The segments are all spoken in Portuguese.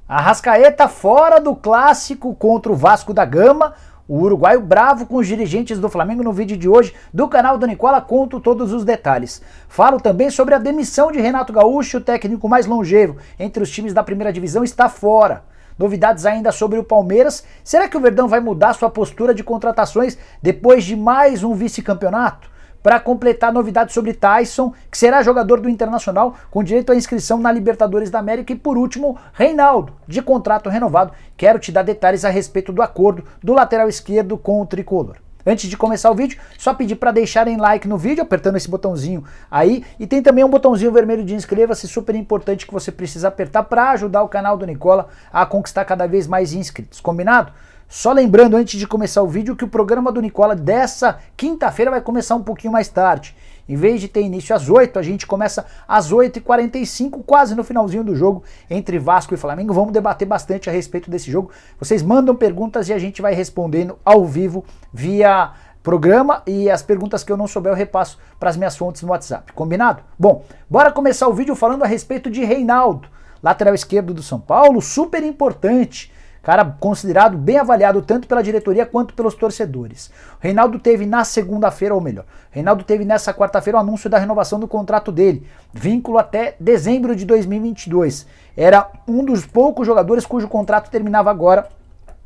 Arrascaeta fora do clássico contra o Vasco da Gama. O uruguaio bravo com os dirigentes do Flamengo. No vídeo de hoje do canal do Nicola conto todos os detalhes. Falo também sobre a demissão de Renato Gaúcho, o técnico mais longevo entre os times da primeira divisão, está fora. Novidades ainda sobre o Palmeiras. Será que o Verdão vai mudar sua postura de contratações depois de mais um vice-campeonato? Para completar, novidades sobre Taison, que será jogador do Internacional com direito à inscrição na Libertadores da América. E por último, Reinaldo, de contrato renovado. Quero te dar detalhes a respeito do acordo do lateral esquerdo com o tricolor. Antes de começar o vídeo, só pedir para deixarem like no vídeo, apertando esse botãozinho aí. E tem também um botãozinho vermelho de inscreva-se, super importante, que você precisa apertar para ajudar o canal do Nicola a conquistar cada vez mais inscritos. Combinado? Só lembrando, antes de começar o vídeo, que o programa do Nicola dessa quinta-feira vai começar um pouquinho mais tarde. Em vez de ter início às 8, a gente começa às 8h45, quase no finalzinho do jogo, entre Vasco e Flamengo. Vamos debater bastante a respeito desse jogo. Vocês mandam perguntas e a gente vai respondendo ao vivo via programa, e as perguntas que eu não souber eu repasso para as minhas fontes no WhatsApp. Combinado? Bom, bora começar o vídeo falando a respeito de Reinaldo, lateral esquerdo do São Paulo, super importante. Cara considerado bem avaliado tanto pela diretoria quanto pelos torcedores. O Reinaldo teve na segunda-feira, ou melhor, Reinaldo teve nessa quarta-feira o anúncio da renovação do contrato dele, vínculo até dezembro de 2022. Era um dos poucos jogadores cujo contrato terminava agora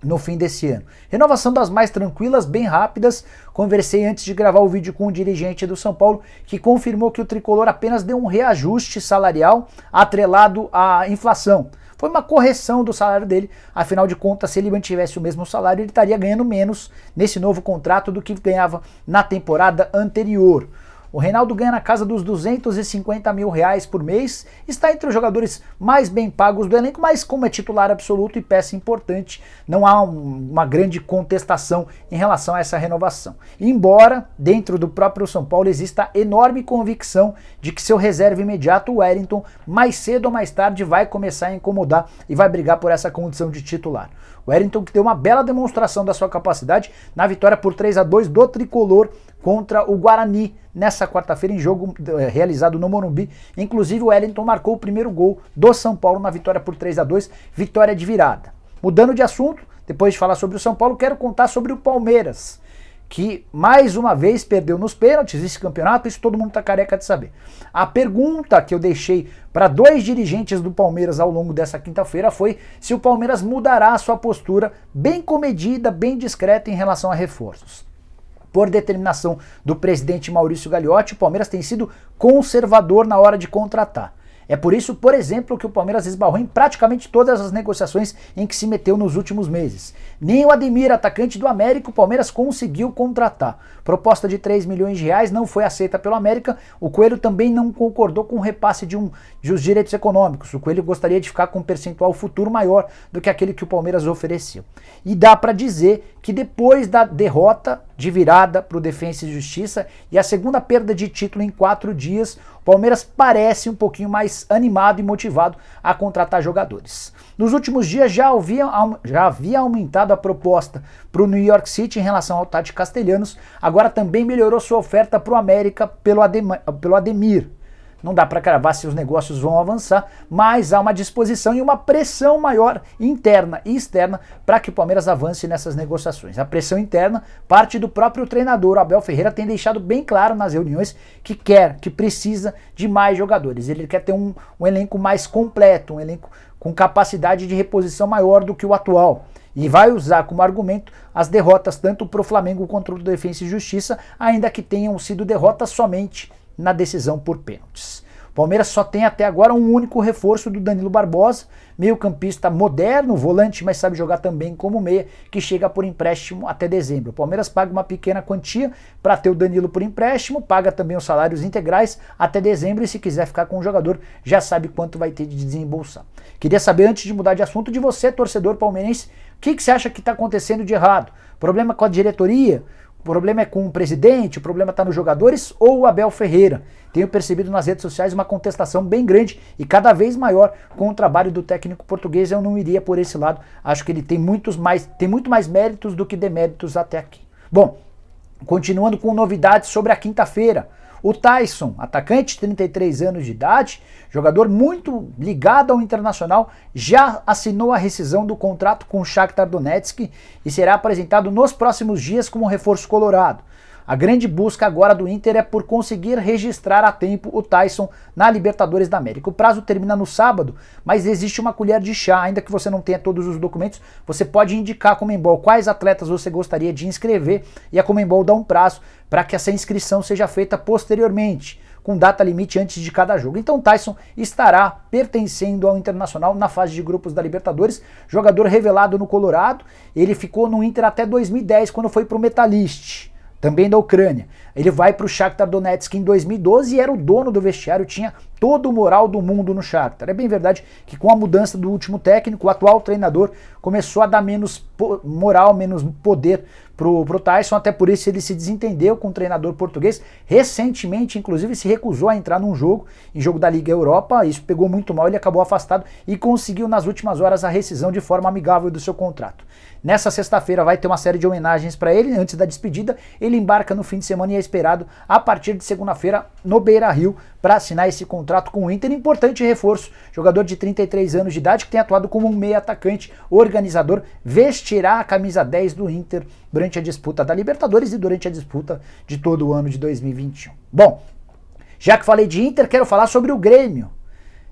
no fim desse ano. Renovação das mais tranquilas, bem rápidas. Conversei antes de gravar o vídeo com um dirigente do São Paulo que confirmou que o tricolor apenas deu um reajuste salarial atrelado à inflação. Foi uma correção do salário dele, afinal de contas, se ele mantivesse o mesmo salário, ele estaria ganhando menos nesse novo contrato do que ganhava na temporada anterior. O Reinaldo ganha na casa dos R$250 mil por mês, está entre os jogadores mais bem pagos do elenco, mas como é titular absoluto e peça importante, não há uma grande contestação em relação a essa renovação. Embora, dentro do próprio São Paulo, exista enorme convicção de que seu reserva imediato, o Wellington, mais cedo ou mais tarde vai começar a incomodar e vai brigar por essa condição de titular. O Wellington que deu uma bela demonstração da sua capacidade na vitória por 3-2 do tricolor contra o Guarani nessa quarta-feira em jogo realizado no Morumbi. Inclusive o Wellington marcou o primeiro gol do São Paulo na vitória por 3-2, vitória de virada. Mudando de assunto, depois de falar sobre o São Paulo, quero contar sobre o Palmeiras, que mais uma vez perdeu nos pênaltis esse campeonato, isso todo mundo tá careca de saber. A pergunta que eu deixei para dois dirigentes do Palmeiras ao longo dessa quinta-feira foi se o Palmeiras mudará a sua postura bem comedida, bem discreta em relação a reforços. Por determinação do presidente Maurício Gagliotti, o Palmeiras tem sido conservador na hora de contratar. É por isso, por exemplo, que o Palmeiras esbarrou em praticamente todas as negociações em que se meteu nos últimos meses. Nem o Ademir, atacante do América, o Palmeiras conseguiu contratar. Proposta de R$3 milhões não foi aceita pelo América. O Coelho também não concordou com o repasse de os direitos econômicos. O Coelho gostaria de ficar com um percentual futuro maior do que aquele que o Palmeiras ofereceu. E dá para dizer que depois da derrota de virada para o Defensa e Justiça e a segunda perda de título em 4 dias, o Palmeiras parece um pouquinho mais animado e motivado a contratar jogadores. Nos últimos dias já havia aumentado a proposta para o New York City em relação ao Tati Castellanos, agora também melhorou sua oferta para o América pelo Ademir. Não dá para cravar se os negócios vão avançar, mas há uma disposição e uma pressão maior interna e externa para que o Palmeiras avance nessas negociações. A pressão interna parte do próprio treinador. O Abel Ferreira tem deixado bem claro nas reuniões que precisa de mais jogadores. Ele quer ter um elenco mais completo, um elenco com capacidade de reposição maior do que o atual. E vai usar como argumento as derrotas tanto para o Flamengo quanto para o Defensa e Justiça, ainda que tenham sido derrotas somente na decisão por pênaltis. O Palmeiras só tem até agora um único reforço do Danilo Barbosa, meio-campista moderno, volante, mas sabe jogar também como meia, que chega por empréstimo até dezembro. O Palmeiras paga uma pequena quantia para ter o Danilo por empréstimo, paga também os salários integrais até dezembro e se quiser ficar com o jogador, já sabe quanto vai ter de desembolsar. Queria saber, antes de mudar de assunto, de você, torcedor palmeirense, o que você acha que está acontecendo de errado? Problema com a diretoria? O problema é com o presidente, o problema está nos jogadores ou o Abel Ferreira? Tenho percebido nas redes sociais uma contestação bem grande e cada vez maior com o trabalho do técnico português. Eu não iria por esse lado, acho que ele tem muito mais méritos do que deméritos até aqui. Bom, continuando com novidades sobre a quinta-feira. O Taison, atacante de 33 anos de idade, jogador muito ligado ao Internacional, já assinou a rescisão do contrato com o Shakhtar Donetsk e será apresentado nos próximos dias como reforço colorado. A grande busca agora do Inter é por conseguir registrar a tempo o Taison na Libertadores da América. O prazo termina no sábado, mas existe uma colher de chá, ainda que você não tenha todos os documentos, você pode indicar à Conmebol quais atletas você gostaria de inscrever e a Conmebol dá um prazo para que essa inscrição seja feita posteriormente, com data limite antes de cada jogo. Então o Taison estará pertencendo ao Internacional na fase de grupos da Libertadores, jogador revelado no Colorado, ele ficou no Inter até 2010, quando foi para o Metalist, também da Ucrânia. Ele vai para o Shakhtar Donetsk em 2012 e era o dono do vestiário, tinha todo o moral do mundo no Shakhtar. É bem verdade que com a mudança do último técnico, o atual treinador começou a dar menos moral, menos poder pro Taison, até por isso ele se desentendeu com o treinador português. Recentemente, inclusive, se recusou a entrar num jogo, em jogo da Liga Europa, isso pegou muito mal, ele acabou afastado e conseguiu nas últimas horas a rescisão de forma amigável do seu contrato. Nessa sexta-feira vai ter uma série de homenagens para ele, antes da despedida, ele embarca no fim de semana e é esperado a partir de segunda-feira no Beira-Rio para assinar esse contrato com o Inter. Importante reforço, jogador de 33 anos de idade que tem atuado como um meio atacante, organizador, vestirá a camisa 10 do Inter durante a disputa da Libertadores e durante a disputa de todo o ano de 2021. Bom, já que falei de Inter, quero falar sobre o Grêmio.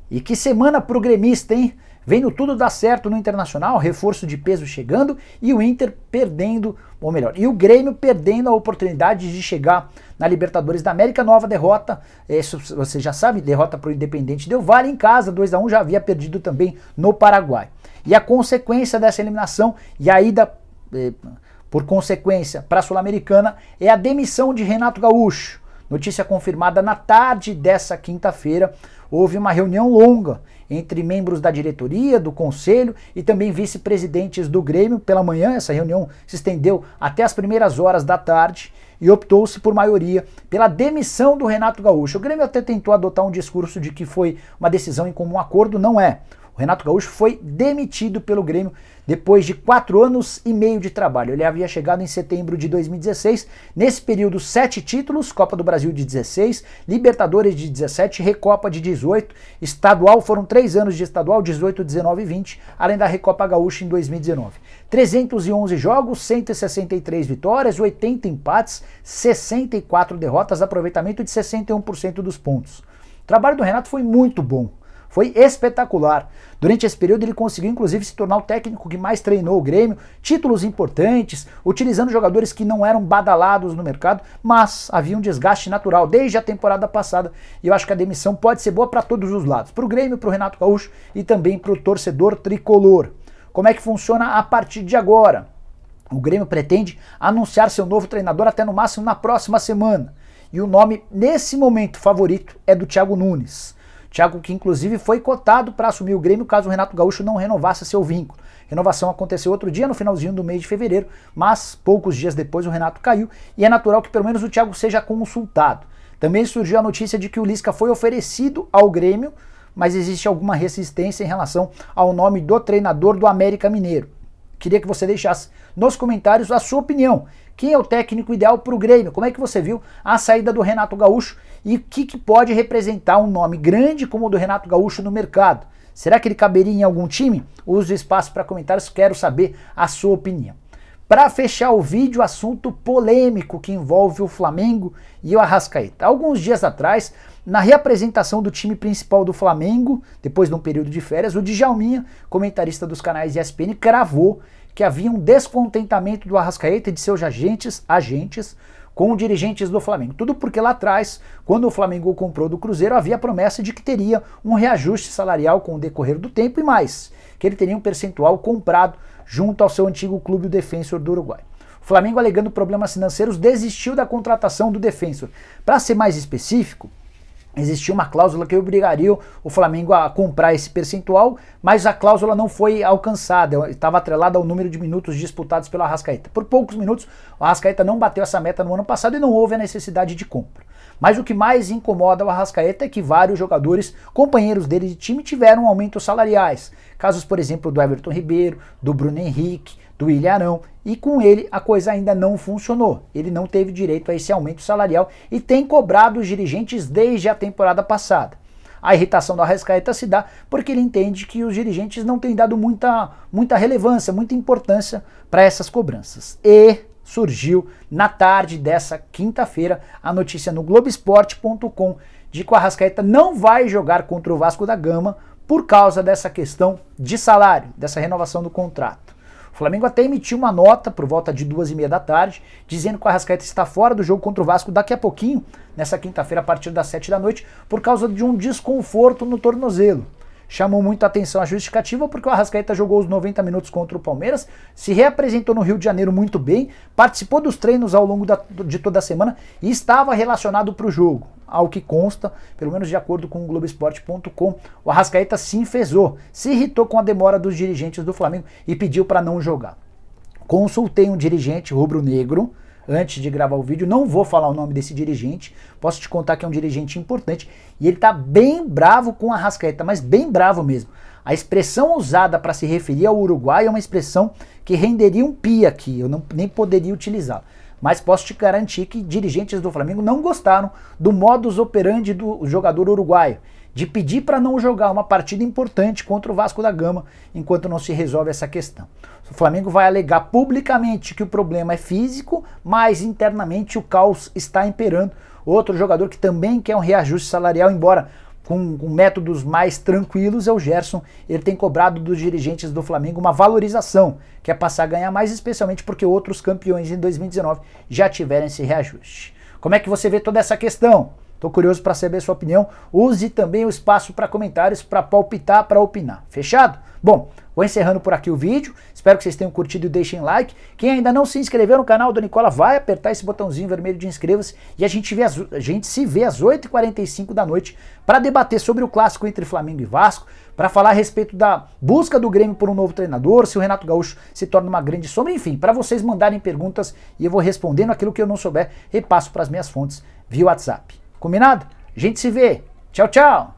E que semana pro gremista, hein? Vendo tudo dar certo no Internacional, reforço de peso chegando e o Inter perdendo, ou melhor, e o Grêmio perdendo a oportunidade de chegar na Libertadores da América. Nova derrota, isso você já sabe, derrota para o Independente Del Valle em casa, 2-1, já havia perdido também no Paraguai. E a consequência dessa eliminação e a ida, por consequência, para a Sul-Americana é a demissão de Renato Gaúcho. Notícia confirmada na tarde dessa quinta-feira. Houve uma reunião longa entre membros da diretoria, do conselho e também vice-presidentes do Grêmio pela manhã. Essa reunião se estendeu até as primeiras horas da tarde e optou-se por maioria pela demissão do Renato Gaúcho. O Grêmio até tentou adotar um discurso de que foi uma decisão em comum acordo, não é. O Renato Gaúcho foi demitido pelo Grêmio depois de 4 anos e meio de trabalho. Ele havia chegado em setembro de 2016, nesse período 7 títulos, Copa do Brasil de 16, Libertadores de 17, Recopa de 18, estadual, foram 3 anos de estadual, 18, 19 e 20, além da Recopa Gaúcha em 2019. 311 jogos, 163 vitórias, 80 empates, 64 derrotas, aproveitamento de 61% dos pontos. O trabalho do Renato foi muito bom. Foi espetacular. Durante esse período ele conseguiu inclusive se tornar o técnico que mais treinou o Grêmio, títulos importantes, utilizando jogadores que não eram badalados no mercado, mas havia um desgaste natural desde a temporada passada e eu acho que a demissão pode ser boa para todos os lados, para o Grêmio, para o Renato Gaúcho e também para o torcedor tricolor. Como é que funciona a partir de agora? O Grêmio pretende anunciar seu novo treinador até no máximo na próxima semana e o nome nesse momento favorito é do Thiago Nunes. Thiago que inclusive foi cotado para assumir o Grêmio caso o Renato Gaúcho não renovasse seu vínculo. Renovação aconteceu outro dia, no finalzinho do mês de fevereiro, mas poucos dias depois o Renato caiu e é natural que pelo menos o Thiago seja consultado. Também surgiu a notícia de que o Lisca foi oferecido ao Grêmio, mas existe alguma resistência em relação ao nome do treinador do América Mineiro. Queria que você deixasse nos comentários a sua opinião. Quem é o técnico ideal para o Grêmio? Como é que você viu a saída do Renato Gaúcho e o que pode representar um nome grande como o do Renato Gaúcho no mercado? Será que ele caberia em algum time? Use o espaço para comentários, quero saber a sua opinião. Para fechar o vídeo, assunto polêmico que envolve o Flamengo e o Arrascaeta. Alguns dias atrás, na reapresentação do time principal do Flamengo, depois de um período de férias, o Djalminha, comentarista dos canais ESPN, cravou que havia um descontentamento do Arrascaeta e de seus agentes com dirigentes do Flamengo. Tudo porque lá atrás, quando o Flamengo comprou do Cruzeiro, havia a promessa de que teria um reajuste salarial com o decorrer do tempo e mais, que ele teria um percentual comprado junto ao seu antigo clube, o Defensor do Uruguai. O Flamengo, alegando problemas financeiros, desistiu da contratação do Defensor. Para ser mais específico, existia uma cláusula que obrigaria o Flamengo a comprar esse percentual, mas a cláusula não foi alcançada, estava atrelada ao número de minutos disputados pelo Arrascaeta. Por poucos minutos, o Arrascaeta não bateu essa meta no ano passado e não houve a necessidade de compra. Mas o que mais incomoda o Arrascaeta é que vários jogadores, companheiros dele de time, tiveram aumentos salariais. Casos, por exemplo, do Everton Ribeiro, do Bruno Henrique, do Ilharão, e com ele a coisa ainda não funcionou. Ele não teve direito a esse aumento salarial e tem cobrado os dirigentes desde a temporada passada. A irritação do Arrascaeta se dá porque ele entende que os dirigentes não têm dado muita relevância, muita importância para essas cobranças. E surgiu na tarde dessa quinta-feira a notícia no Globoesporte.com de que o Arrascaeta não vai jogar contra o Vasco da Gama por causa dessa questão de salário, dessa renovação do contrato. O Flamengo até emitiu uma nota por volta de 2h30 da tarde, dizendo que o Arrascaeta está fora do jogo contra o Vasco daqui a pouquinho, nessa quinta-feira a partir das 7 da noite, por causa de um desconforto no tornozelo. Chamou muito a atenção a justificativa porque o Arrascaeta jogou os 90 minutos contra o Palmeiras, se reapresentou no Rio de Janeiro muito bem, participou dos treinos ao longo de toda a semana e estava relacionado para o jogo. Ao que consta, pelo menos de acordo com o Globoesporte.com, o Arrascaeta se enfezou, se irritou com a demora dos dirigentes do Flamengo e pediu para não jogar. Consultei um dirigente rubro-negro antes de gravar o vídeo, não vou falar o nome desse dirigente, posso te contar que é um dirigente importante, e ele tá bem bravo com o Arrascaeta, mas bem bravo mesmo. A expressão usada para se referir ao Uruguai é uma expressão que renderia um pia aqui, eu nem poderia utilizá-la. Mas posso te garantir que dirigentes do Flamengo não gostaram do modus operandi do jogador uruguaio, de pedir para não jogar uma partida importante contra o Vasco da Gama enquanto não se resolve essa questão. O Flamengo vai alegar publicamente que o problema é físico, mas internamente o caos está imperando. Outro jogador que também quer um reajuste salarial, embora com métodos mais tranquilos, é o Gerson. Ele tem cobrado dos dirigentes do Flamengo uma valorização, quer passar a ganhar mais, especialmente porque outros campeões em 2019 já tiveram esse reajuste. Como é que você vê toda essa questão? Estou curioso para saber a sua opinião. Use também o espaço para comentários, para palpitar, para opinar. Fechado? Bom, vou encerrando por aqui o vídeo. Espero que vocês tenham curtido e deixem like. Quem ainda não se inscreveu no canal do Nicola, vai apertar esse botãozinho vermelho de inscreva-se e a gente se vê às 8h45 da noite para debater sobre o clássico entre Flamengo e Vasco, para falar a respeito da busca do Grêmio por um novo treinador, se o Renato Gaúcho se torna uma grande sombra, enfim, para vocês mandarem perguntas e eu vou respondendo aquilo que eu não souber, repasso para as minhas fontes via WhatsApp. Combinado? A gente se vê. Tchau, tchau!